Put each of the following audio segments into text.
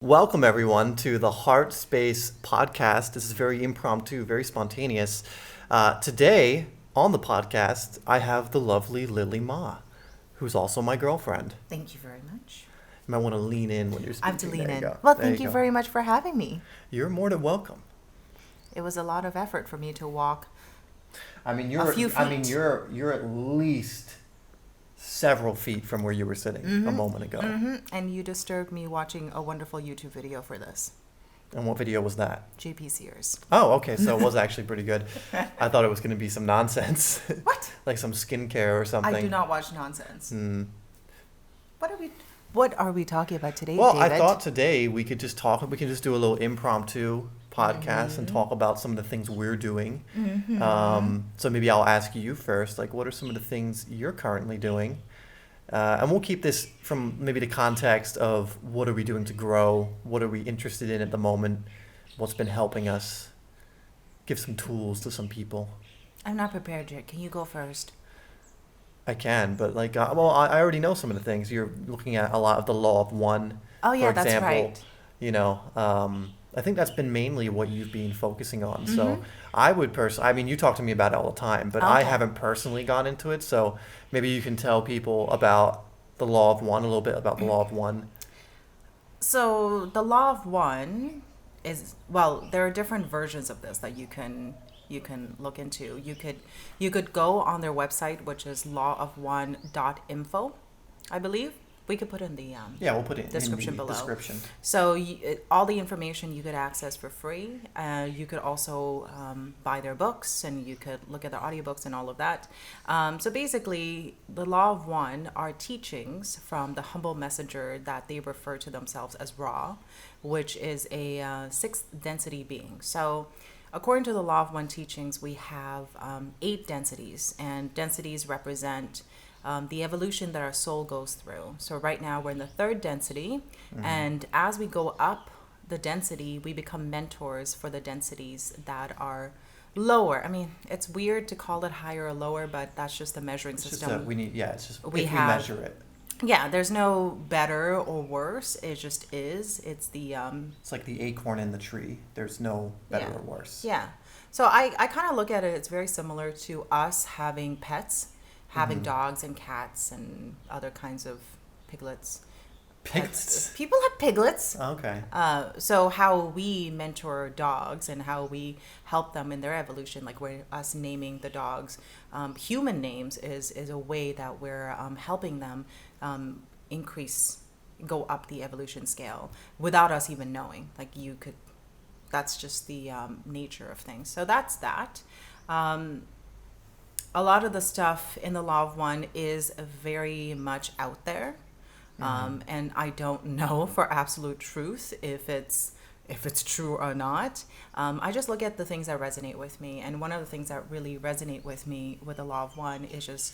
Welcome, everyone, to the HeartSpace podcast. This is very impromptu, very spontaneous. Today, on the podcast, I have the lovely Lily Ma, who's also my girlfriend. Thank you very much. You might want to lean in when you're I have speaking. to lean There you in. go. Well, There thank you go. very much for having me. You're more than welcome. It was a lot of effort for me to walk. I mean, A few feet. you're at least several feet from where you were sitting a moment ago. And you disturbed me watching a wonderful YouTube video for this. And what video was that? JP Sears. Oh, okay. So it was actually pretty good. I thought it was going to be some nonsense, What? like some skincare or something. I do not watch nonsense. Hmm. What are we talking about today, Well, David? I thought today we could just talk. We can just do a little impromptu podcast and talk about some of the things we're doing. So maybe I'll ask you first. Like, what are some of the things you're currently doing? And we'll keep this from maybe the context of what are we doing to grow? What are we interested in at the moment? What's been helping us? Give some tools to some people. I'm not prepared yet. Can you go first? I can, but like, I already know some of the things. You're looking at a lot of the law of one, Oh, yeah, for that's example. right. You know, I think that's been mainly what you've been focusing on. So I would I mean, you talk to me about it all the time, but I Okay. haven't personally gone into it. So maybe you can tell people about the law of one, a little bit about the law of one. So the law of one is, well, there are different versions of this that you can look into. You could go on their website, which is lawofone.info, I believe. We could put in the Yeah, we'll put it description in the below. description. So all the information you could access for free. You could also buy their books, and you could look at the audiobooks and all of that. So basically, the Law of One are teachings from the humble messenger that they refer to themselves as Ra, which is a sixth density being. So according to the Law of One teachings, we have 8 densities, and densities represent the evolution that our soul goes through. So right now we're in the 3rd density, and as we go up the density, we become mentors for the densities that are lower. I mean, it's weird to call it higher or lower, but that's just the measuring It's just system. that we need, yeah, it's just We if have- we measure it. Yeah, there's no better or worse. It just is. It's the It's like the acorn in the tree. There's no better Yeah. or worse. Yeah. So I kind of look at it, it's very similar to us having pets, having dogs and cats and other kinds of piglets. Piglets. People have piglets. Okay. So how we mentor dogs and how we help them in their evolution, like we're us naming the dogs, human names is a way that we're helping them go up the evolution scale without us even knowing. Like you could, that's just the nature of things. So that's that. A lot of the stuff in the Law of One is very much out there. And I don't know for absolute truth if it's true or not. I just look at the things that resonate with me, and one of the things that really resonate with me with the Law of One is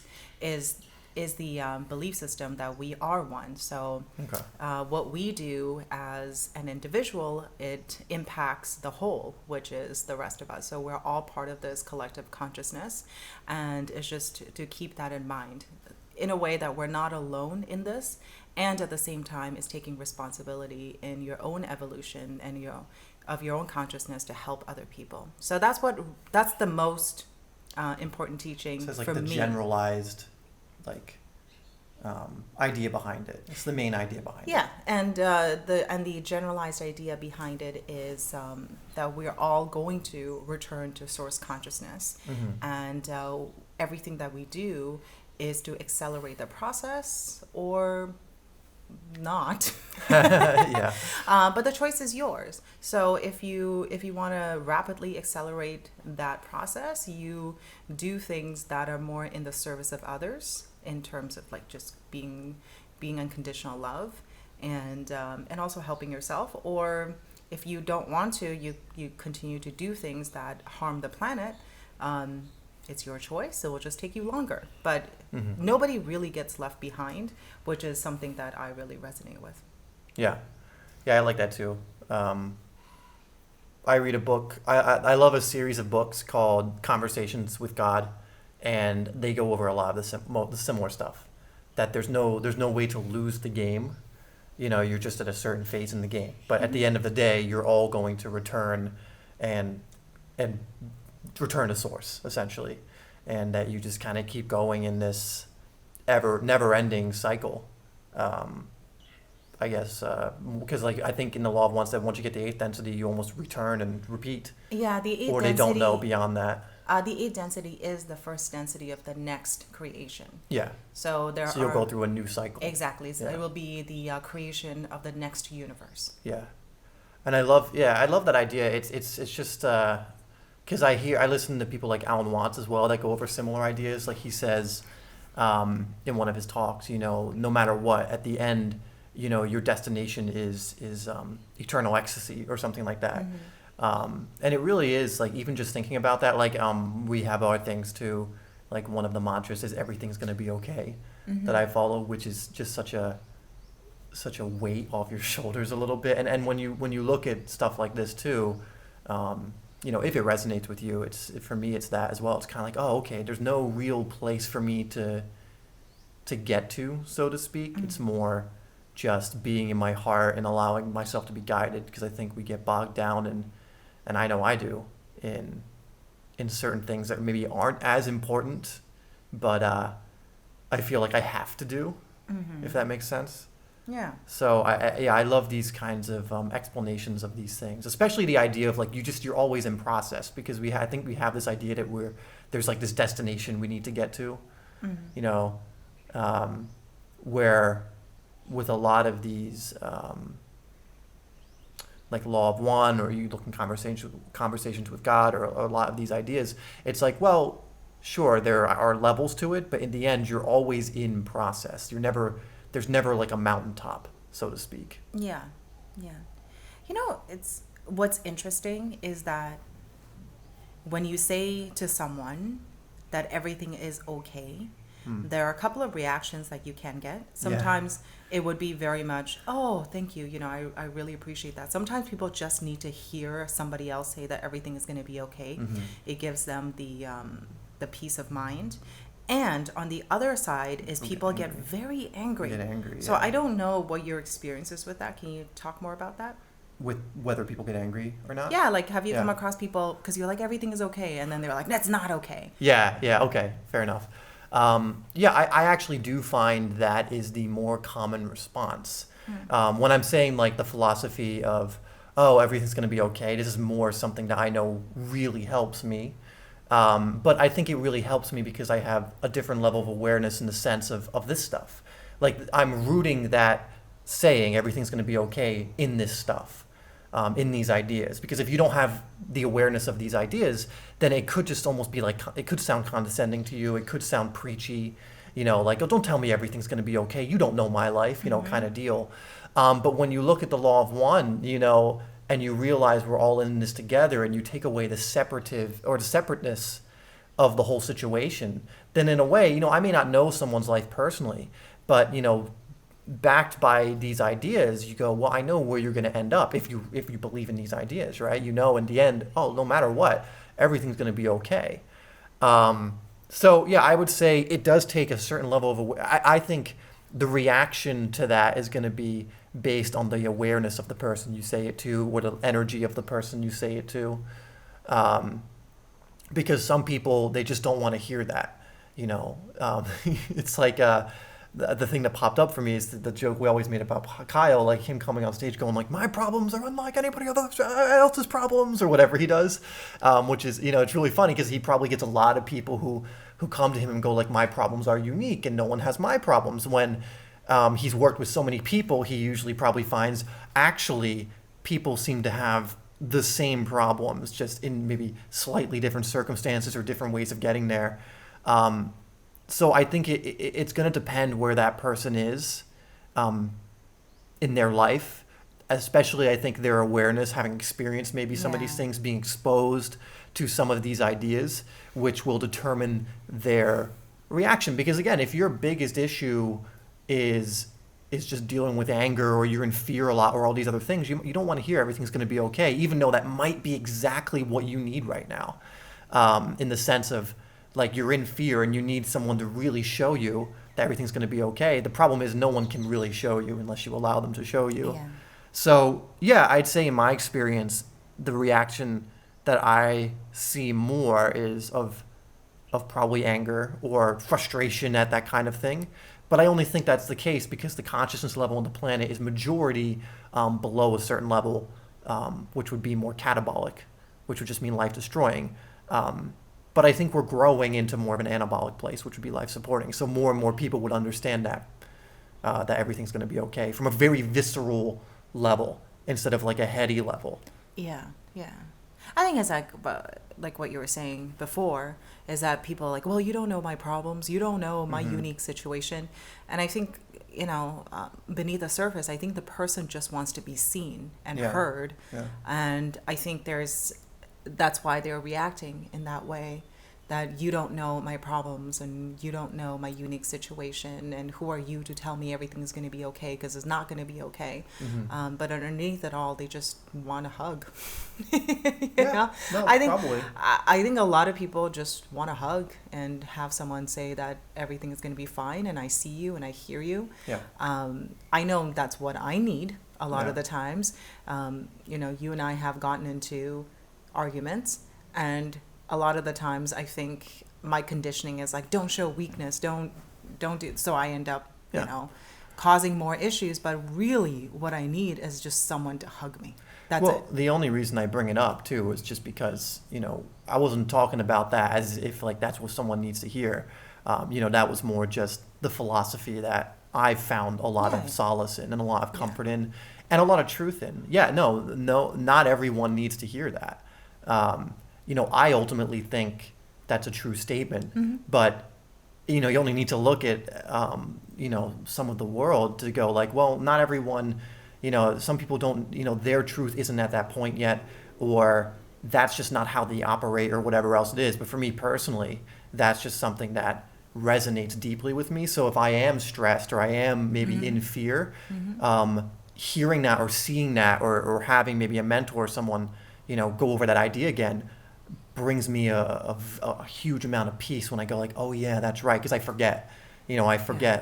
the belief system that we are one. So Okay. what we do as an individual, it impacts the whole, which is the rest of us. So we're all part of this collective consciousness, and it's just to keep that in mind in a way that we're not alone in this, and at the same time is taking responsibility in your own evolution and of your own consciousness to help other people. So that's the most important teaching So it's like for the me. generalized, like, idea behind it. It's the main idea behind it. Yeah, and the generalized idea behind it is that we're all going to return to source consciousness, and everything that we do is to accelerate the process or not. Yeah. But the choice is yours. So if you want to rapidly accelerate that process, you do things that are more in the service of others, in terms of like just being unconditional love, and also helping yourself. Or if you don't want to, you continue to do things that harm the planet. It's your choice. It will just take you longer. But nobody really gets left behind, which is something that I really resonate with. Yeah. Yeah, I like that too. I read a book. I love a series of books called Conversations with God, and they go over a lot of the similar stuff. That there's no way to lose the game. you're just at a certain phase in the game. But at the end of the day, you're all going to return and return to source, essentially. And that you just kind of keep going in this never-ending cycle. I guess, because I think in the law of one, that once you get the eighth density, you almost return and repeat. Yeah, the eighth or density. They don't know beyond that. The eighth density is the first density of the next creation. Yeah. So you'll go through a new cycle. Exactly. So Yeah. it will be the creation of the next universe. Yeah, and I love that idea. It's just because I listen to people like Alan Watts as well that go over similar ideas. Like he says in one of his talks, no matter what, at the end, your destination is eternal ecstasy or something like that. And it really is, like, even just thinking about that, like we have our things too. Like one of the mantras is everything's going to be okay that I follow, which is just such a weight off your shoulders a little bit. And when you look at stuff like this too, if it resonates with you, for me it's that as well. It's kind of like, oh, okay, there's no real place for me to get to, so to speak. It's more just being in my heart and allowing myself to be guided, because I think we get bogged down and I know I do in certain things that maybe aren't as important, but I feel like I have to do, if that makes sense. Yeah. So I love these kinds of explanations of these things, especially the idea of like you're always in process, because I think we have this idea that there's like this destination we need to get to, where with a lot of these like law of one, or you look in conversations with God, or a lot of these ideas, it's like, well, sure, there are levels to it, but in the end, you're always in process. There's never like a mountaintop, so to speak. Yeah. It's what's interesting is that when you say to someone that everything is okay, there are a couple of reactions that you can get. Sometimes it would be very much, oh, thank you. I really appreciate that. Sometimes people just need to hear somebody else say that everything is going to be okay. It gives them the peace of mind. And on the other side is people get very angry. So I don't know what your experience is with that. Can you talk more about that? With whether people get angry or not? Yeah, like have you come across people, because you're like, everything is okay, and then they're like, that's not okay. Yeah, okay, fair enough. I actually do find that is the more common response. When I'm saying like the philosophy of, oh, everything's going to be okay, this is more something that I know really helps me. But I think it really helps me because I have a different level of awareness in the sense of this stuff. Like I'm rooting that saying everything's going to be okay in this stuff. In these ideas, because if you don't have the awareness of these ideas, then it could just almost be like, it could sound condescending to you, it could sound preachy, like, oh, don't tell me everything's going to be okay, you don't know my life, kind of deal. But when you look at the law of one, and you realize we're all in this together, and you take away the separateness of the whole situation, then in a way, I may not know someone's life personally, but backed by these ideas, you go, well, I know where you're going to end up if you believe in these ideas, right? In the end, oh, no matter what, everything's going to be okay. So yeah, I would say it does take a certain level of I think the reaction to that is going to be based on the awareness of the person you say it to, or the energy of the person you say it to, because some people, they just don't want to hear that. It's like the thing that popped up for me is the joke we always made about Kyle, like him coming on stage going like, my problems are unlike anybody else's problems, or whatever he does, which is, it's really funny because he probably gets a lot of people who come to him and go like, my problems are unique and no one has my problems. When he's worked with so many people, he usually probably finds actually people seem to have the same problems, just in maybe slightly different circumstances or different ways of getting there. So I think it's going to depend where that person is in their life, especially I think their awareness, having experienced maybe some of these things, being exposed to some of these ideas, which will determine their reaction. Because again, if your biggest issue is just dealing with anger, or you're in fear a lot, or all these other things, you don't want to hear everything's going to be okay, even though that might be exactly what you need right now, in the sense of, like, you're in fear and you need someone to really show you that everything's going to be okay. The problem is no one can really show you unless you allow them to show you. Yeah. So, yeah, I'd say in my experience, the reaction that I see more is of probably anger or frustration at that kind of thing. But I only think that's the case because the consciousness level on the planet is majority below a certain level, which would be more catabolic, which would just mean life-destroying. But I think we're growing into more of an anabolic place, which would be life-supporting. So more and more people would understand that everything's going to be okay from a very visceral level instead of like a heady level. Yeah, yeah. I think it's like what you were saying before, is that people are like, well, you don't know my problems, you don't know my unique situation. And I think, beneath the surface, I think the person just wants to be seen and heard. Yeah. And I think that's why they're reacting in that way, that you don't know my problems and you don't know my unique situation, and who are you to tell me everything's going to be okay, because it's not going to be okay. But underneath it all, they just want a hug. No, I think probably. I think a lot of people just want a hug and have someone say that everything is going to be fine, and I see you and I hear you. Yeah. I know that's what I need a lot Yeah. of the times. You and I have gotten into arguments, and a lot of the times I think my conditioning is like, don't show weakness, don't do, so I end up causing more issues. But really what I need is just someone to hug me. That's it. The only reason I bring it up too is just because I wasn't talking about that as if like that's what someone needs to hear. That was more just the philosophy that I've found a lot of solace in and a lot of comfort in and a lot of truth in. No, not everyone needs to hear that. I ultimately think that's a true statement, but you only need to look at some of the world to go like, well, not everyone, some people don't, their truth isn't at that point yet, or that's just not how they operate or whatever else it is. But for me personally, that's just something that resonates deeply with me. So if I am stressed or I am maybe in fear, hearing that or seeing that or having maybe a mentor or someone, go over that idea again, brings me a huge amount of peace when I go like, oh yeah, that's right. Because I forget,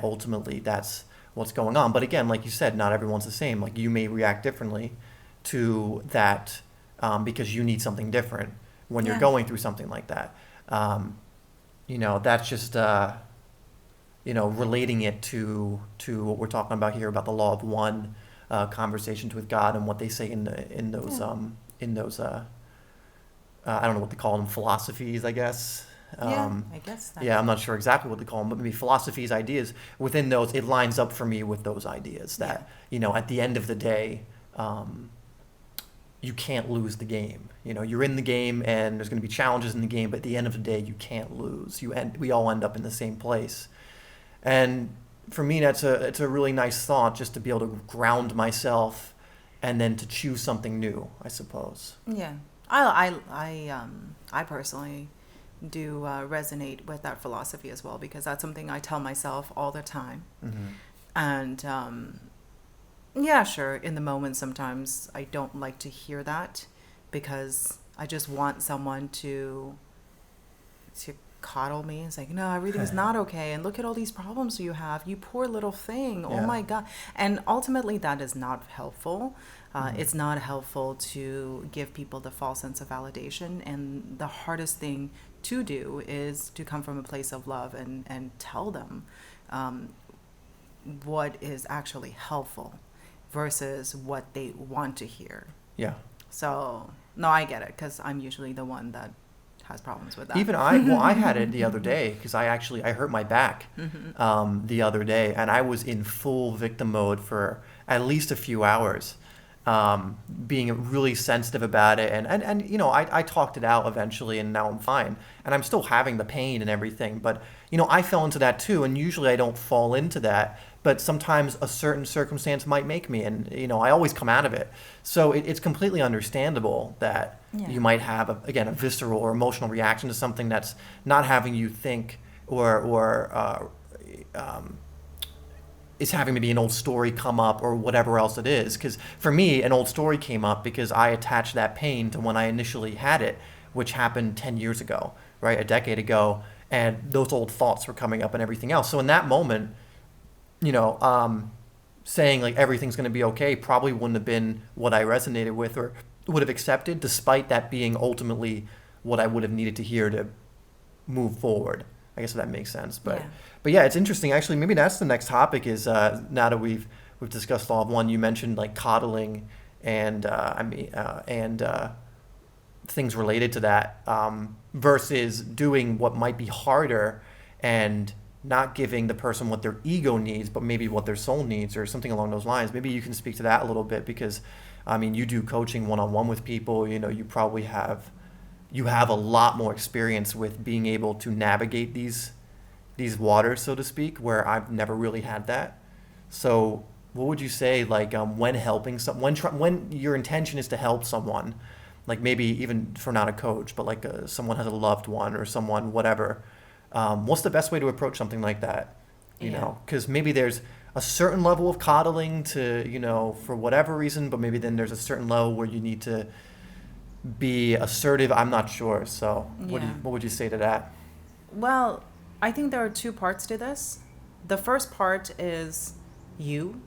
ultimately that's what's going on. But again, like you said, not everyone's the same. Like you may react differently to that because you need something different when you're going through something like that. That's just, relating it to what we're talking about here about the law of one, conversations with God and what they say in those I don't know what they call them, philosophies, I guess. I guess. I'm not sure exactly what they call them, but maybe philosophies, ideas. Within those, it lines up for me with those ideas that, at the end of the day, you can't lose the game. You're in the game and there's going to be challenges in the game, but at the end of the day, you can't lose. We all end up in the same place. And for me, it's a really nice thought just to be able to ground myself and then to choose something new, I suppose. Yeah. I personally do resonate with that philosophy as well, because that's something I tell myself all the time. And sure, in the moment sometimes I don't like to hear that, because I just want someone to coddle me. It's like, no, everything's not okay, and look at all these problems you have, you poor little thing. Oh my God. And ultimately that is not helpful. It's not helpful to give people the false sense of validation, and the hardest thing to do is to come from a place of love and tell them what is actually helpful versus what they want to hear. Yeah. So, no, I get it, because I'm usually the one that has problems with that. Even I had it the other day because I hurt my back the other day, and I was in full victim mode for at least a few hours, being really sensitive about it, and I talked it out eventually, and now I'm fine, and I'm still having the pain and everything, but I fell into that too, and usually I don't fall into that, but sometimes a certain circumstance might make me, and I always come out of it. So it's completely understandable that you might have a visceral or emotional reaction to something that's not having you think or is having maybe an old story come up or whatever else it is. Because for me, an old story came up because I attached that pain to when I initially had it, which happened 10 years ago, right, a decade ago. and those old thoughts were coming up and everything else. So in that moment, saying like everything's going to be okay probably wouldn't have been what I resonated with or would have accepted, despite that being ultimately what I would have needed to hear to move forward. I guess that makes sense. But yeah, it's interesting. Actually, maybe that's the next topic is now that we've discussed Law of One, you mentioned like coddling and things related to that versus doing what might be harder and not giving the person what their ego needs, but maybe what their soul needs or something along those lines. Maybe you can speak to that a little bit because, I mean, you do coaching one-on-one with people. You probably have a lot more experience with being able to navigate these waters, so to speak, where I've never really had that. So what would you say, like, when helping when your intention is to help someone, like maybe even for not a coach, but like someone has a loved one or someone, whatever, what's the best way to approach something like that? You know, because maybe there's a certain level of coddling to, for whatever reason, but maybe then there's a certain level where you need to be assertive. I'm not sure. So what would you say to that? Well, I think there are two parts to this. The first part is you,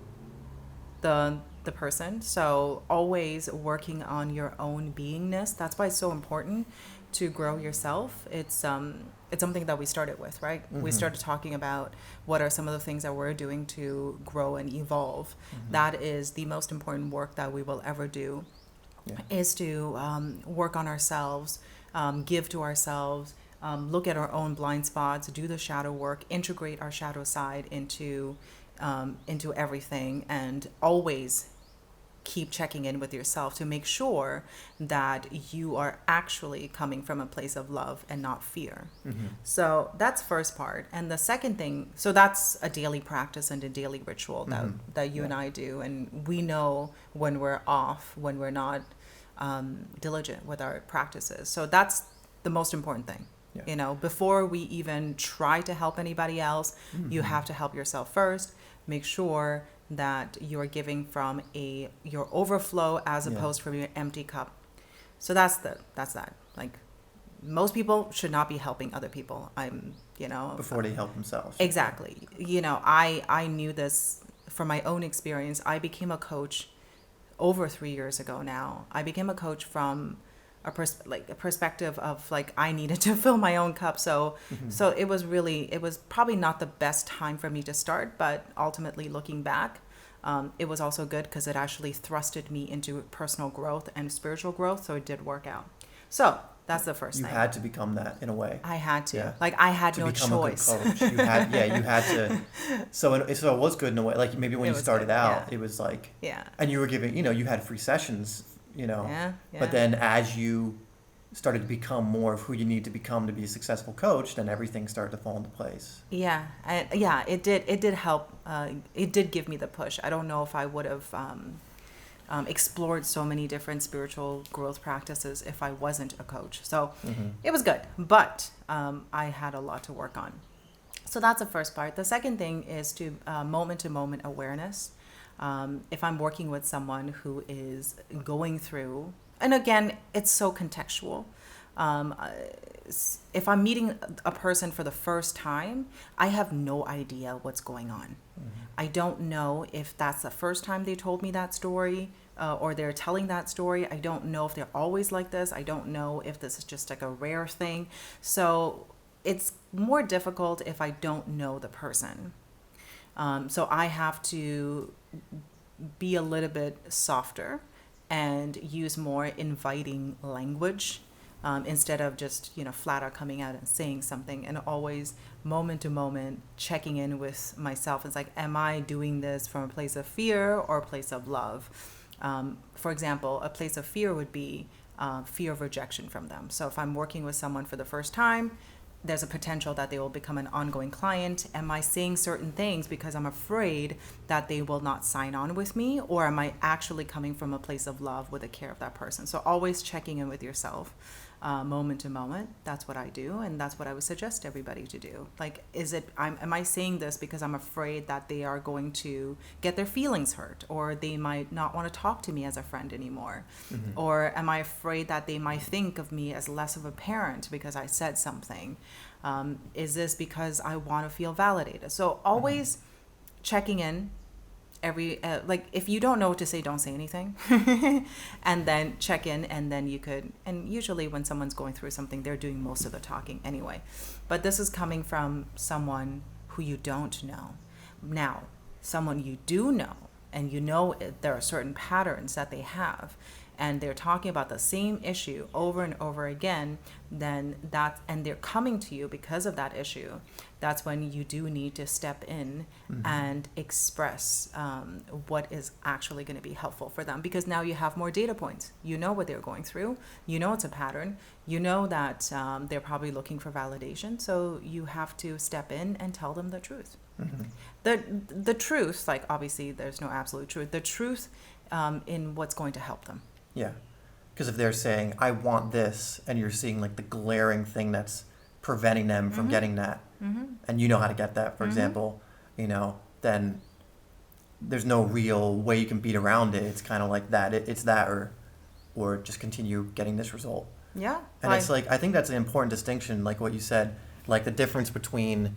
the person. So always working on your own beingness. That's why it's so important to grow yourself. It's something that we started with, right? Mm-hmm. We started talking about what are some of the things that we're doing to grow and evolve. Mm-hmm. That is the most important work that we will ever do, is to work on ourselves, give to ourselves, look at our own blind spots, do the shadow work, integrate our shadow side into everything, and always keep checking in with yourself to make sure that you are actually coming from a place of love and not fear. Mm-hmm. So that's first part. And the second thing, so that's a daily practice and a daily ritual that you and I do. And we know when we're off, when we're not diligent with our practices. So that's the most important thing. Yeah. Before we even try to help anybody else, you have to help yourself first. Make sure that you're giving from your overflow as opposed from your empty cup. So that's that. Like, most people should not be helping other people. Before they help themselves. Exactly. I knew this from my own experience. I became a coach over 3 years ago now. I became a coach from a perspective of like I needed to fill my own cup. So it was probably not the best time for me to start, but ultimately looking back, it was also good because it actually thrusted me into personal growth and spiritual growth. So it did work out. So that's the first thing. You had to become that in a way. I had to. Yeah. Like I had no choice. To become a good coach. You had to. So it was good in a way. Like maybe when you started out, it was like, and you were giving, you had free sessions. But then as you started to become more of who you need to become to be a successful coach, then everything started to fall into place. It did help. It did give me the push. I don't know if I would have explored so many different spiritual growth practices if I wasn't a coach. So it was good, but I had a lot to work on. So that's the first part. The second thing is to moment-to-moment awareness. If I'm working with someone who is going through, and again, it's so contextual. If I'm meeting a person for the first time, I have no idea what's going on. I don't know if that's the first time they told me that story or they're telling that story. I don't know if they're always like this. I don't know if this is just like a rare thing. So it's more difficult if I don't know the person. So I have to be a little bit softer and use more inviting language instead of just, flat out coming out and saying something, and always moment to moment checking in with myself. It's like, am I doing this from a place of fear or a place of love? For example, a place of fear would be fear of rejection from them. So if I'm working with someone for the first time, there's a potential that they will become an ongoing client. Am I saying certain things because I'm afraid that they will not sign on with me, or am I actually coming from a place of love with the care of that person? So always checking in with yourself. moment to moment. That's what I do, and that's what I would suggest everybody to do. Like, am I saying this because I'm afraid that they are going to get their feelings hurt, or they might not want to talk to me as a friend anymore? Or am I afraid that they might think of me as less of a parent because I said something? Is this because I want to feel validated? So always checking in. Like, if you don't know what to say, don't say anything. And then check in, and then you could, and usually when someone's going through something, they're doing most of the talking anyway. But this is coming from someone who you don't know. Now, someone you do know, and you know there are certain patterns that they have, and they're talking about the same issue over and over again, and they're coming to you because of that issue, that's when you do need to step in and express what is actually going to be helpful for them, because now you have more data points. You know what they're going through. You know it's a pattern. You know that they're probably looking for validation. So you have to step in and tell them the truth. The truth, like, obviously there's no absolute truth. The truth in what's going to help them. Yeah. Because if they're saying, I want this, and you're seeing like the glaring thing that's preventing them from getting that, and you know how to get that, for example, then there's no real way you can beat around it. It's kind of like that. It's that, or just continue getting this result. Yeah. And it's like, I think that's an important distinction, like what you said, like the difference between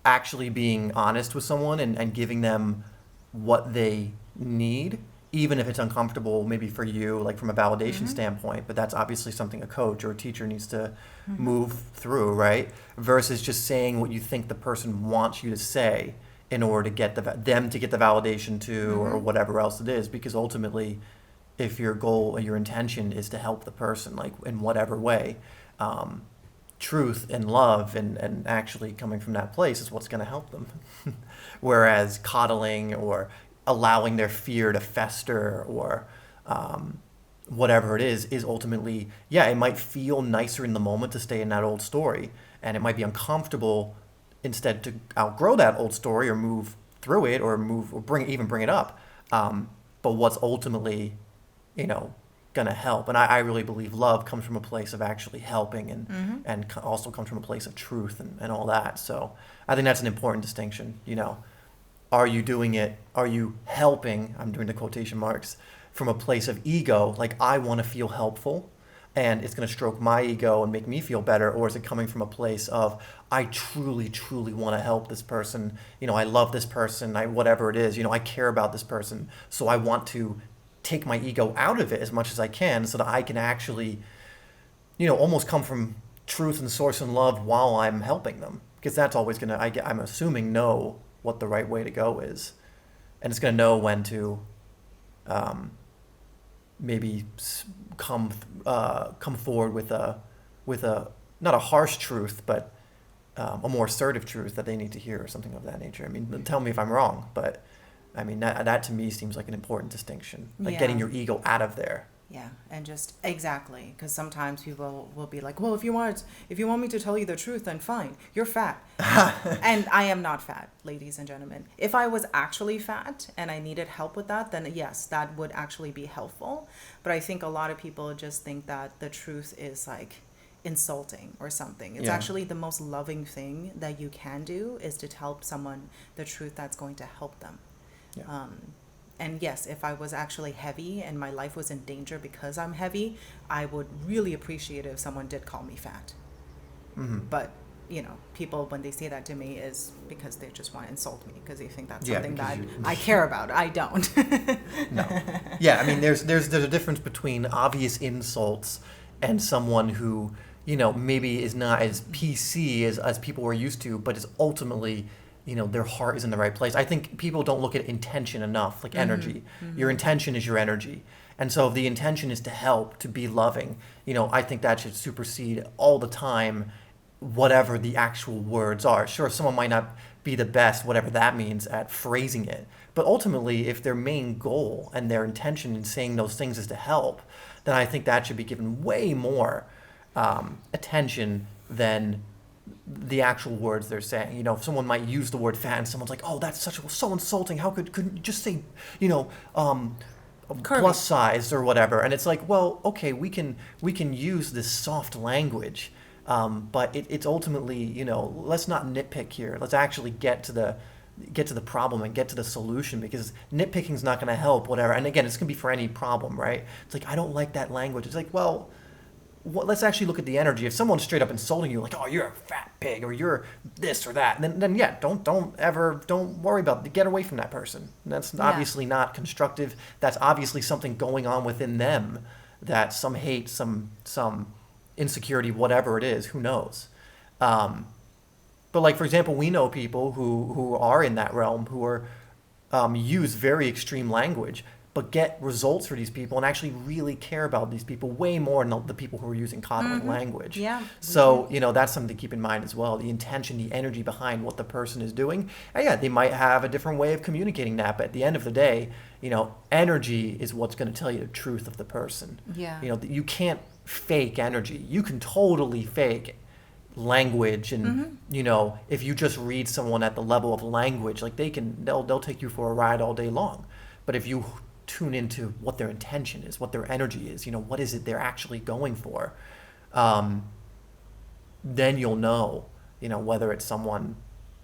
actually being honest with someone and giving them what they need, even if it's uncomfortable maybe for you, like from a validation standpoint, but that's obviously something a coach or a teacher needs to move through, right? Versus just saying what you think the person wants you to say in order to get them to get the validation too, or whatever else it is. Because ultimately, if your goal or your intention is to help the person, like in whatever way, truth and love and actually coming from that place is what's going to help them. Whereas coddling or allowing their fear to fester or whatever it is ultimately, it might feel nicer in the moment to stay in that old story, and it might be uncomfortable instead to outgrow that old story or move through it or bring it up. But what's ultimately, gonna help, and I really believe love comes from a place of actually helping and also comes from a place of truth and all that. So I think that's an important distinction. Are you doing it? Are you helping? I'm doing the quotation marks from a place of ego, like I want to feel helpful, and it's going to stroke my ego and make me feel better, or is it coming from a place of I truly, truly want to help this person? I love this person. Whatever it is, I care about this person, so I want to take my ego out of it as much as I can, so that I can actually, almost come from truth and source and love while I'm helping them, because that's always going to, I'm assuming, know what the right way to go is, and it's going to know when to maybe come forward with a not a harsh truth, but a more assertive truth that they need to hear, or something of that nature. I mean, tell me if I'm wrong, but I mean that to me seems like an important distinction, like getting your ego out of there. Yeah, and just exactly, because sometimes people will be like, well, if you want me to tell you the truth, then fine, you're fat. And I am not fat, ladies and gentlemen. If I was actually fat and I needed help with that, then yes, that would actually be helpful. But I think a lot of people just think that the truth is like insulting or something. It's actually the most loving thing that you can do, is to tell someone the truth that's going to help them. Yeah. And yes, if I was actually heavy and my life was in danger because I'm heavy, I would really appreciate it if someone did call me fat. But, people, when they say that to me, is because they just want to insult me, because they think that's something that I care about. I don't. No. Yeah, I mean, there's a difference between obvious insults and someone who, maybe is not as PC as people were used to, but is ultimately, their heart is in the right place. I think people don't look at intention enough, like energy. Your intention is your energy. And so if the intention is to help, to be loving, I think that should supersede all the time whatever the actual words are. Sure, someone might not be the best, whatever that means, at phrasing it. But ultimately, if their main goal and their intention in saying those things is to help, then I think that should be given way more attention than the actual words they're saying. If someone might use the word fat and someone's like, oh, that's so insulting. How could you just say, Curvy. plus size or whatever. And it's like, well, okay, we can use this soft language, but it's ultimately, let's not nitpick here. Let's actually get to the problem and get to the solution, because nitpicking is not going to help, whatever. And again, it's going to be for any problem, right? It's like, I don't like that language. It's like, well, let's actually look at the energy. If someone's straight up insulting you, like, oh, you're a fat pig, or you're this or that, then yeah, don't worry about it. Get away from that person. That's obviously not constructive. That's obviously something going on within them, that some hate, some insecurity, whatever it is, who knows. But like, for example, we know people who are in that realm, who are use very extreme language, but get results for these people and actually really care about these people way more than the people who are using coddling language. Yeah. So, that's something to keep in mind as well. The intention, the energy behind what the person is doing. And yeah, they might have a different way of communicating that, but at the end of the day, energy is what's going to tell you the truth of the person. Yeah. You can't fake energy. You can totally fake language, and if you just read someone at the level of language, like they'll take you for a ride all day long. But if you tune into what their intention is, what their energy is, what is it they're actually going for, then you'll know, whether it's someone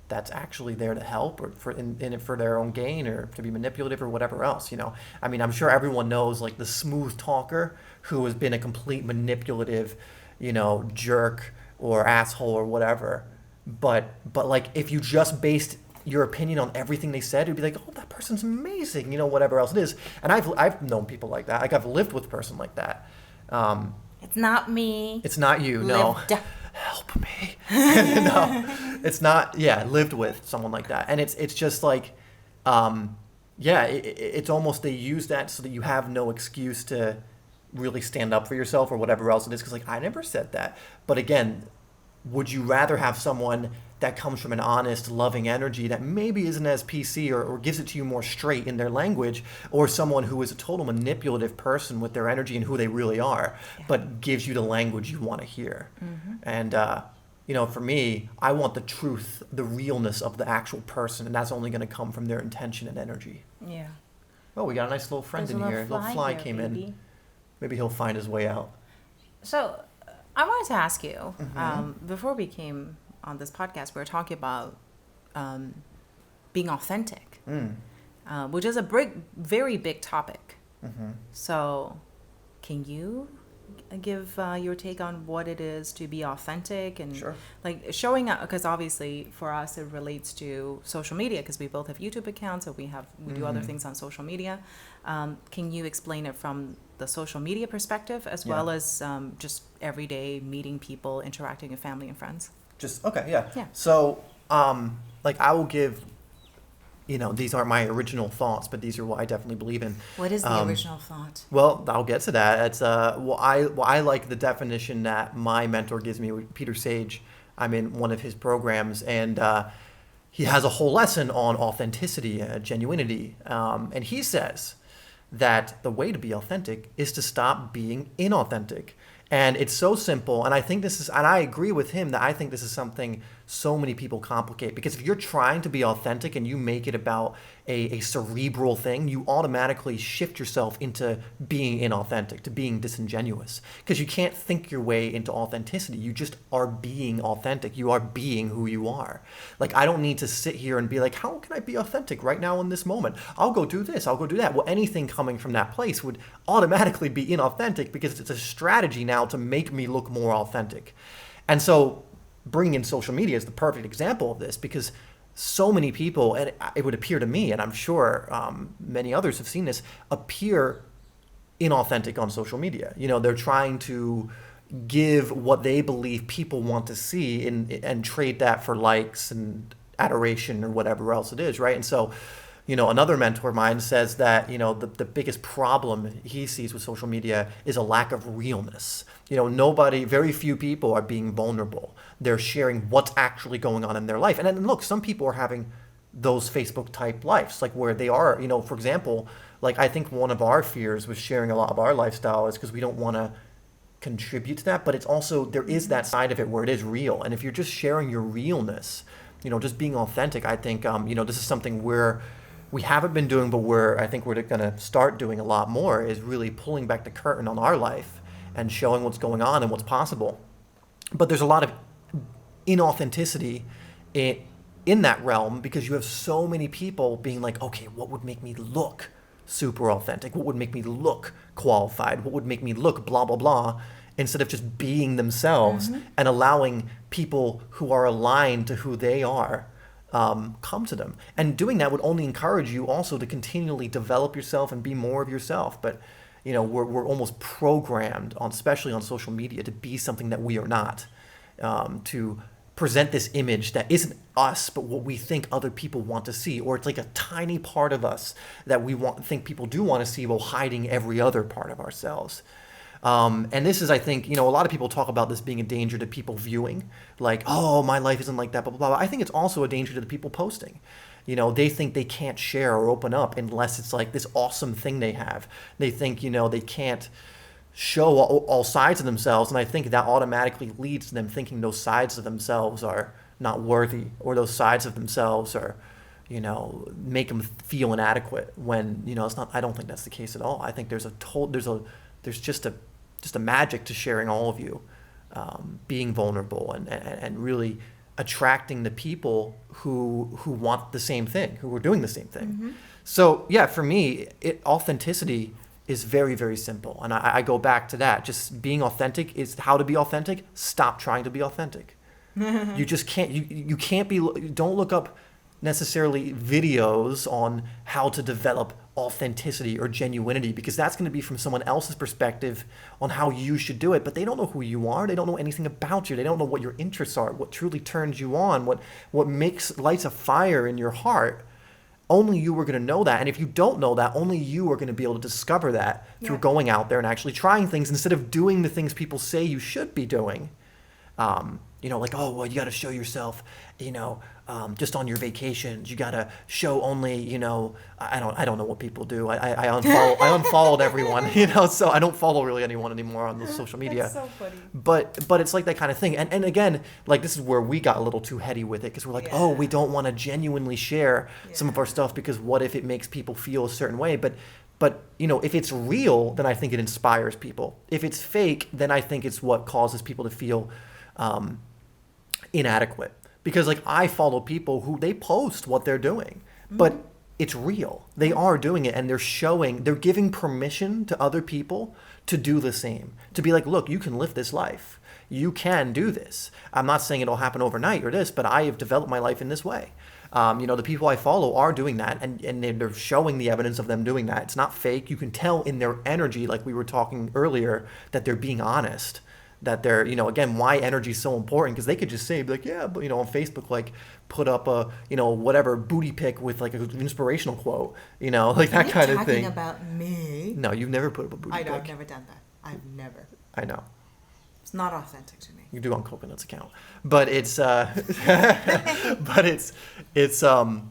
that's actually there to help, or in it for their own gain, or to be manipulative, or whatever else. I mean, I'm sure everyone knows, like, the smooth talker who has been a complete manipulative, jerk or asshole or whatever. But like, if you just based your opinion on everything they said, it'd be like, oh, that person's amazing, whatever else it is. And I've known people like that. Like, I've lived with a person like that. It's not me. It's not you, no. Help me. No, it's not. Yeah, lived with someone like that. And it's just like, it's almost, they use that so that you have no excuse to really stand up for yourself or whatever else it is. Because, like, I never said that. But again, would you rather have someone that comes from an honest, loving energy that maybe isn't as PC, or gives it to you more straight in their language, or someone who is a total manipulative person with their energy and who they really are, but gives you the language you want to hear? And, for me, I want the truth, the realness of the actual person, and that's only going to come from their intention and energy. Yeah. Oh, we got a nice little friend in here. A little fly came in. Maybe he'll find his way out. So I wanted to ask you, before we came on this podcast, we were talking about being authentic, which is a very big topic. So can you give your take on what it is to be authentic, and like showing up? Because obviously for us it relates to social media, because we both have YouTube accounts, so we do other things on social media. Can you explain it from the social media perspective, as well as just everyday meeting people, interacting with family and friends? Yeah. So, like, I will give, these aren't my original thoughts, but these are what I definitely believe in. What is the original thought? Well, I'll get to that. It's I like the definition that my mentor gives me, Peter Sage. I'm in one of his programs, and he has a whole lesson on authenticity, genuinity, and he says that the way to be authentic is to stop being inauthentic. And it's so simple, and I agree with him that I think this is something so many people complicate, because if you're trying to be authentic and you make it about a cerebral thing, you automatically shift yourself into being inauthentic, to being disingenuous, because you can't think your way into authenticity. You just are being authentic. You are being who you are. Like, I don't need to sit here and be like, how can I be authentic right now in this moment? I'll go do this, I'll go do that. Well, anything coming from that place would automatically be inauthentic, because it's a strategy now to make me look more authentic. And so bringing in social media is the perfect example of this, because so many people, and it would appear to me, and I'm sure many others have seen this, appear inauthentic on social media. They're trying to give what they believe people want to see and trade that for likes and adoration or whatever else it is, right? And so, another mentor of mine says that, the biggest problem he sees with social media is a lack of realness. Very few people are being vulnerable. They're sharing what's actually going on in their life. And then look, some people are having those Facebook type lives, like where they are, for example, like, I think one of our fears was sharing a lot of our lifestyle is because we don't want to contribute to that. But it's also, there is that side of it where it is real. And if you're just sharing your realness, just being authentic, I think, this is something we're we haven't been doing, but I think we're going to start doing a lot more, is really pulling back the curtain on our life and showing what's going on and what's possible. But there's a lot of inauthenticity in that realm, because you have so many people being like, okay, what would make me look super authentic? What would make me look qualified? What would make me look blah, blah, blah, instead of just being themselves and allowing people who are aligned to who they are come to them. And doing that would only encourage you also to continually develop yourself and be more of yourself. But we're almost programmed, especially on social media, to be something that we are not, to present this image that isn't us, but what we think other people want to see, or it's like a tiny part of us that we think people do want to see, while hiding every other part of ourselves. And this is, I think, a lot of people talk about this being a danger to people viewing, like, oh, my life isn't like that, blah, blah, blah. I think it's also a danger to the people posting. They think they can't share or open up unless it's like this awesome thing they have. They think, they can't show all sides of themselves, and I think that automatically leads to them thinking those sides of themselves are not worthy, or those sides of themselves are, make them feel inadequate, when it's not. I don't think that's the case at all. I think there's just a magic to sharing all of you, being vulnerable and really attracting the people who want the same thing, who are doing the same thing. So yeah, for me, authenticity is very, very simple. And I go back to that. Just being authentic is how to be authentic. Stop trying to be authentic. You just can't, you can't be, don't look up necessarily videos on how to develop authenticity or genuinity, because that's going to be from someone else's perspective on how you should do it. But they don't know who you are. They don't know anything about you. They don't know what your interests are, what truly turns you on, what lights a fire in your heart. Only you are going to know that. And if you don't know that, only you are going to be able to discover that through going out there and actually trying things, instead of doing the things people say you should be doing. Like, oh, well, you got to show yourself, just on your vacations. You got to show only, I don't know what people do. I unfollowed everyone, so I don't follow really anyone anymore on the social media. That's so funny. But it's like that kind of thing. And again, like, this is where we got a little too heady with it, because we're like, oh, we don't want to genuinely share some of our stuff, because what if it makes people feel a certain way? But if it's real, then I think it inspires people. If it's fake, then I think it's what causes people to feel inadequate. Because like, I follow people who they post what they're doing, but it's real. They are doing it, and they're giving permission to other people to do the same. To be like, look, you can live this life. You can do this. I'm not saying it'll happen overnight or this, but I have developed my life in this way. The people I follow are doing that, and they're showing the evidence of them doing that. It's not fake. You can tell in their energy, like we were talking earlier, that they're being honest. That they're, again, why energy is so important, because they could just say, like, yeah, but, on Facebook, like, put up a, whatever booty pic with, like, an inspirational quote, like that kind of thing. Are you talking about me? No, you've never put up a booty pic. I've never done that. I've never. I know. It's not authentic to me. You do on Coconut's account. But it's, it's also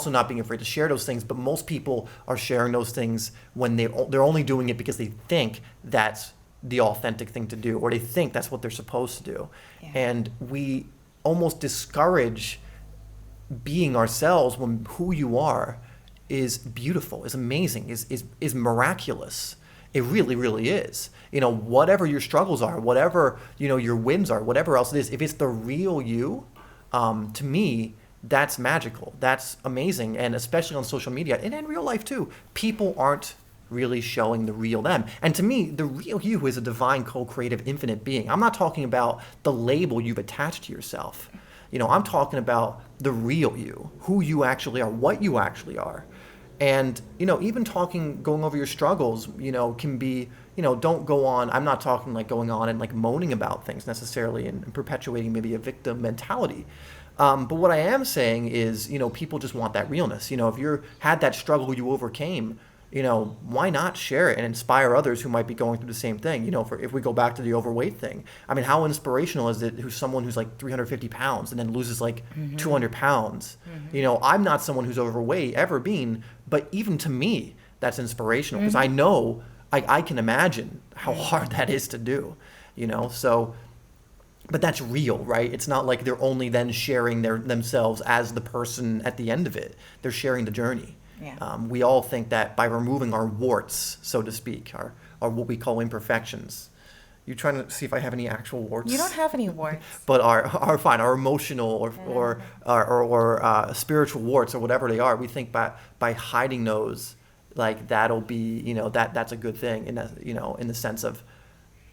not being afraid to share those things. But most people are sharing those things when they're only doing it because they think that's the authentic thing to do, or they think that's what they're supposed to do. Yeah. And we almost discourage being ourselves, when who you are is beautiful, is amazing, is miraculous. It really, really is. Whatever your struggles are, whatever, your wins are, whatever else it is, if it's the real you, to me, that's magical. That's amazing. And especially on social media and in real life too, people aren't really showing the real them. And to me, the real you is a divine, co-creative, infinite being. I'm not talking about the label you've attached to yourself. I'm talking about the real you, who you actually are, what you actually are. And, even going over your struggles, can be, don't go on. I'm not talking like going on and like moaning about things necessarily and perpetuating maybe a victim mentality. But what I am saying is, people just want that realness. If you had that struggle you overcame, why not share it and inspire others who might be going through the same thing? If we go back to the overweight thing, I mean, how inspirational is it who's someone who's like 350 pounds and then loses like 200 pounds? I'm not someone who's overweight, ever been, but even to me, that's inspirational, because I know, I can imagine how hard that is to do, so but that's real, right? It's not like they're only then sharing themselves as the person at the end of it. They're sharing the journey. Yeah. We all think that by removing our warts, so to speak, our what we call imperfections. You trying to see if I have any actual warts? You don't have any warts. But our emotional or spiritual warts or whatever they are, we think by hiding those, like that'll be, that's a good thing, in that, in the sense of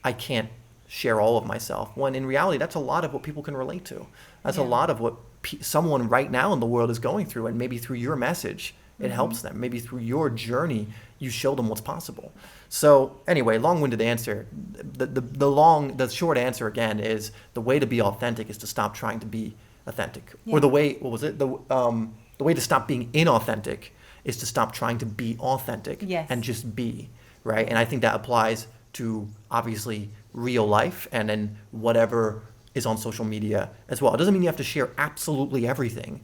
I can't share all of myself, when in reality that's a lot of what people can relate to. That's a lot of what someone right now in the world is going through, and maybe through your message it helps them. Maybe through your journey you show them what's possible. So anyway, long-winded answer. The short answer again is the way to be authentic is to stop trying to be authentic. Or the way, what was it? The way to stop being inauthentic is to stop trying to be authentic and just be, right? And I think that applies to obviously real life and then whatever is on social media as well. It doesn't mean you have to share absolutely everything.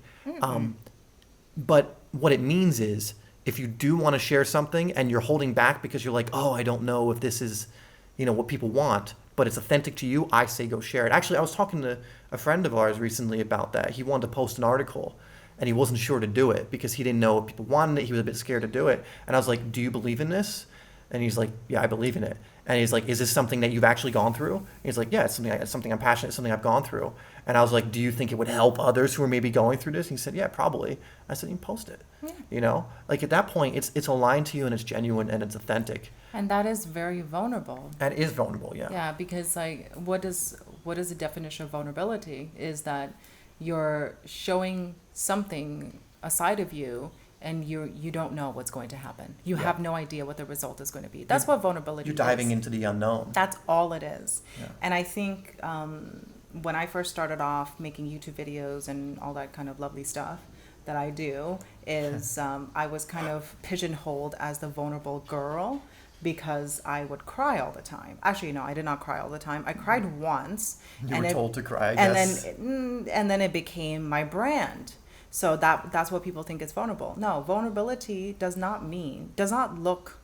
But what it means is, if you do want to share something and you're holding back because you're like, oh, I don't know if this is, what people want, but it's authentic to you, I say go share it. Actually, I was talking to a friend of ours recently about that. He wanted to post an article and he wasn't sure to do it because he didn't know if people wanted it. He was a bit scared to do it. And I was like, do you believe in this? And he's like, yeah, I believe in it. And he's like, is this something that you've actually gone through? And he's like, yeah, it's something I'm passionate, it's something I've gone through. And I was like, do you think it would help others who are maybe going through this? And he said, yeah, probably. I said, you can post it. Yeah. Like at that point, it's aligned to you and it's genuine and it's authentic. And that is very vulnerable. That is vulnerable, yeah. Yeah, because like, what is the definition of vulnerability? Is that you're showing something, a side of you, and you don't know what's going to happen. You have no idea what the result is going to be. That's what vulnerability is. You're diving into the unknown. That's all it is. Yeah. And I think when I first started off making YouTube videos and all that kind of lovely stuff that I do, is I was kind of pigeonholed as the vulnerable girl because I would cry all the time. Actually, no, I did not cry all the time. I cried once. You were told to cry, I guess. And then it became my brand. So that's what people think is vulnerable. No, vulnerability does not look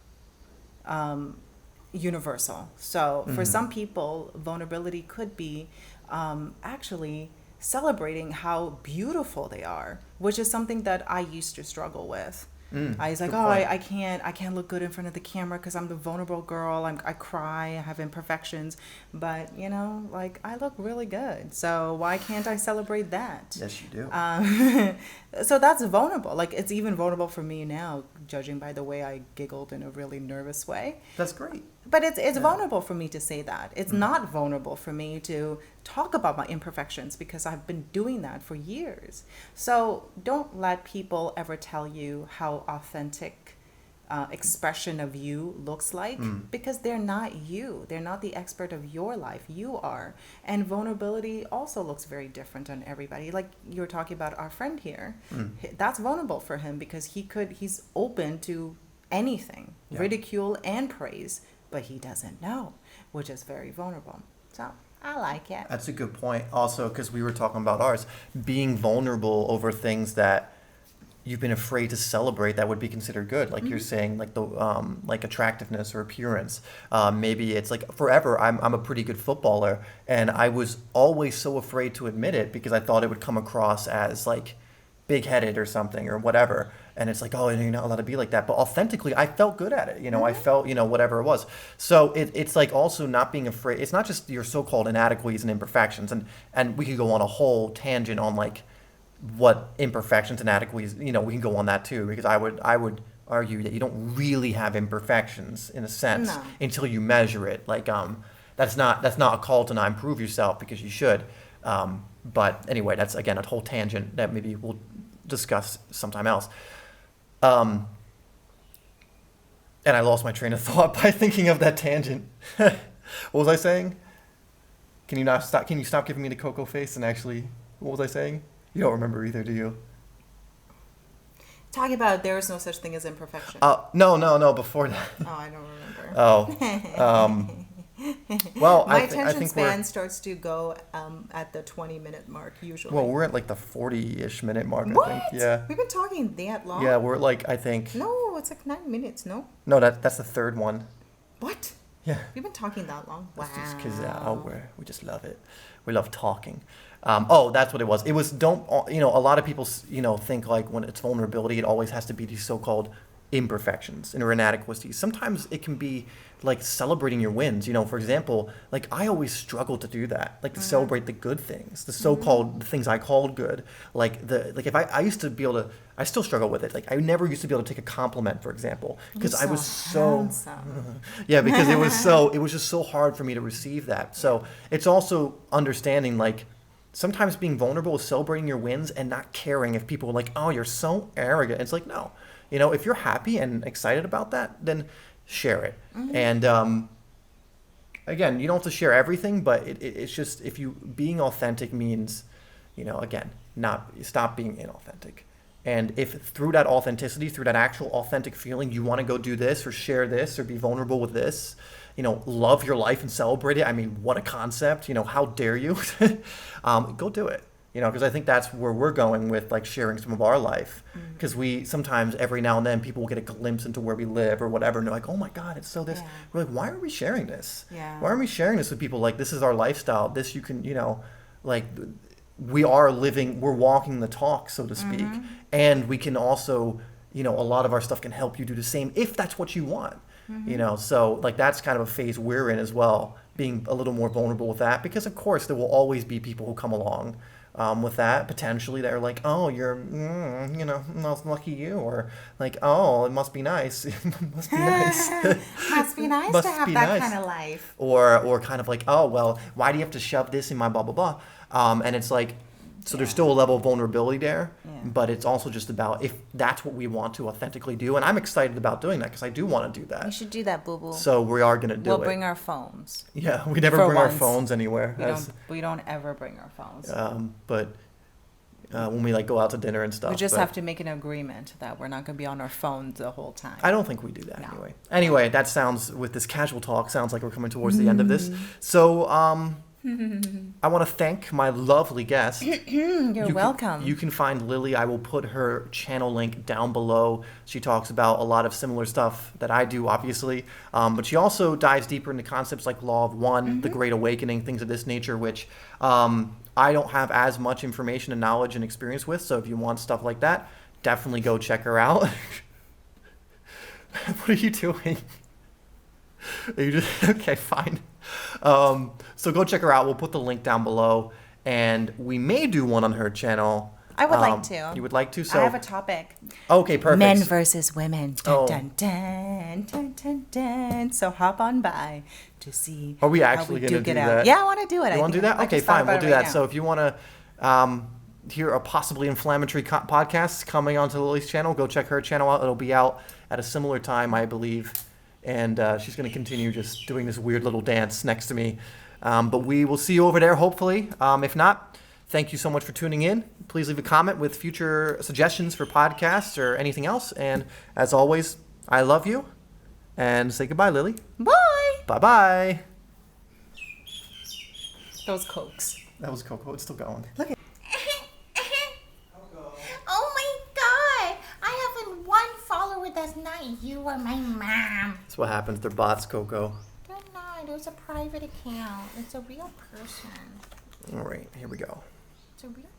universal. So for some people, vulnerability could be actually celebrating how beautiful they are, which is something that I used to struggle with. I was like, I can't look good in front of the camera because I'm the vulnerable girl. I cry, I have imperfections, but like I look really good. So why can't I celebrate that? Yes, you do. So that's vulnerable. Like it's even vulnerable for me now, judging by the way I giggled in a really nervous way. That's great. But it's vulnerable for me to say that. It's not vulnerable for me to talk about my imperfections because I've been doing that for years. So don't let people ever tell you how authentic expression of you looks like because they're not you. They're not the expert of your life. You are. And vulnerability also looks very different on everybody. Like you were talking about our friend here. That's vulnerable for him because he's open to anything, ridicule and praise, but he doesn't know, which is very vulnerable. So I like it. That's a good point. Also, because we were talking about ours, being vulnerable over things that you've been afraid to celebrate that would be considered good. Like you're saying, like the like attractiveness or appearance. Maybe it's like forever. I'm a pretty good footballer, and I was always so afraid to admit it because I thought it would come across as like big-headed or something or whatever. And it's like, oh, you're not allowed to be like that. But authentically, I felt good at it. I felt, whatever it was. So it's like also not being afraid. It's not just your so-called inadequacies and imperfections. And we could go on a whole tangent on like what imperfections and inadequacies, we can go on that too. Because I would argue that you don't really have imperfections in a sense until you measure it. Like that's not a call to not improve yourself because you should. But anyway, that's again a whole tangent that maybe we'll discuss sometime else. And I lost my train of thought by thinking of that tangent. What was I saying? Can you stop giving me the cocoa face and actually, what was I saying? You don't remember either, do you? Talking about there is no such thing as imperfection. No, before that. Oh, I don't remember. Well, my I attention think span starts to go at the 20-minute mark usually. Well, we're at like the 40-ish minute mark, what? I think. Yeah. We've been talking that long? Yeah, we're like, I think. No, it's like 9 minutes, no? No, that's the third one. What? Yeah. We've been talking that long. Wow. It's just because we just love it. We love talking. That's what it was. It was a lot of people, think like when it's vulnerability, it always has to be these so-called imperfections and inadequacies. Sometimes it can be like celebrating your wins. For example, like I always struggle to do that, like to celebrate the good things, the so-called the things I called good. If I used to be able to, I still struggle with it. Like I never used to be able to take a compliment, for example, because I was so yeah, because it was just so hard for me to receive that. So it's also understanding like sometimes being vulnerable is celebrating your wins and not caring if people are like, oh, you're so arrogant. It's like, no, if you're happy and excited about that, then share it. And again, you don't have to share everything, but it's just being authentic means, again, stop being inauthentic. And if through that authenticity, through that actual authentic feeling, you want to go do this or share this or be vulnerable with this, love your life and celebrate it. I mean, what a concept, how dare you? Go do it. Because I think that's where we're going with like sharing some of our life. Because we sometimes every now and then people will get a glimpse into where we live or whatever. And they're like, oh my God, it's so this. Yeah. We're like, why are we sharing this? Yeah. Why are we sharing this with people? Like, this is our lifestyle. This you can, like we are living, we're walking the talk, so to speak. And we can also, a lot of our stuff can help you do the same if that's what you want. So like that's kind of a phase we're in as well, being a little more vulnerable with that. Because of course there will always be people who come along with that potentially that are like, oh, you're, lucky you, or like, oh, it must be nice. It must be nice. Must be nice to have that kind of life. Or kind of like, oh, well, why do you have to shove this in my blah, blah, blah? And it's like, so there's still a level of vulnerability there, but it's also just about if that's what we want to authentically do. And I'm excited about doing that because I do want to do that. We should do that, boo-boo. So we are going to do it. We'll bring our phones. Yeah, we never bring our phones anywhere. We don't ever bring our phones. But when we like go out to dinner and stuff. We just have to make an agreement that we're not going to be on our phones the whole time. I don't think we do that anyway. Anyway, that sounds, with this casual talk, sounds like we're coming towards the end of this. So, I want to thank my lovely guest. You're welcome. You can find Lily. I will put her channel link down below. She talks about a lot of similar stuff that I do, obviously. But she also dives deeper into concepts like Law of One, the Great Awakening, things of this nature, which I don't have as much information and knowledge and experience with. So if you want stuff like that, definitely go check her out. What are you doing? Are you just okay? Fine. So go check her out. We'll put the link down below, and we may do one on her channel. I would like to. You would like to? So I have a topic. Okay, perfect. Men versus women. Dun, dun, dun, dun, dun, dun. So hop on by to see. Are we actually going to do that? Yeah, I want to do it. You want to do that? Okay, fine. We'll do that. Now. So if you want to hear a possibly inflammatory podcast coming onto Lily's channel, go check her channel out. It'll be out at a similar time, I believe. And she's going to continue just doing this weird little dance next to me. But we will see you over there, hopefully. If not, thank you so much for tuning in. Please leave a comment with future suggestions for podcasts or anything else. And as always, I love you. And say goodbye, Lily. Bye. Bye-bye. Those Cokes. That was Coco. It's still going. Look at Oh my God! I have one follower that's not you or my mom. That's what happens. They're bots, Coco. They're not. It was a private account. It's a real person. All right. Here we go. It's a real